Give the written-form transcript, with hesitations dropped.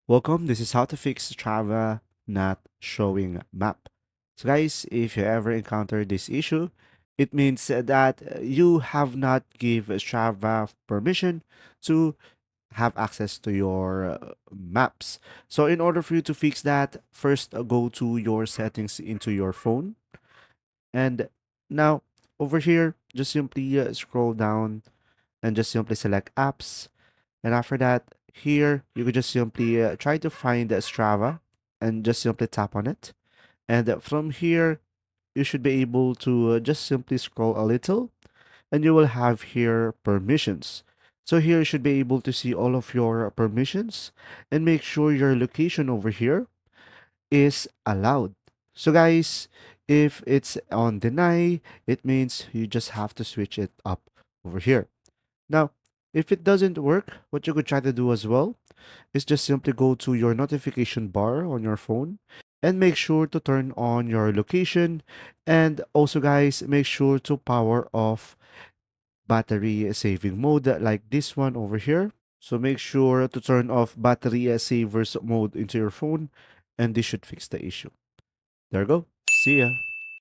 Welcome, this is how to fix Strava not showing map. So guys, if you ever encounter this issue, it means that you have not give Strava permission to have access to your maps. So in order for you to fix that, first go to your settings into your phone. And now over here, just simply scroll down and just simply select apps. And after that, here you could just simply try to find Strava and just simply tap on it. And from here, you should be able to just simply scroll a little and you will have here permissions. So here you should be able to see all of your permissions and make sure your location over here is allowed. So guys, if it's on deny, it means you just have to switch it up over here. Now, if it doesn't work, what you could try to do as well is just simply go to your notification bar on your phone and make sure to turn on your location. And also, guys, make sure to power off battery saving mode like this one over here. So make sure to turn off battery savers mode into your phone, and this should fix the issue. There you go. See ya.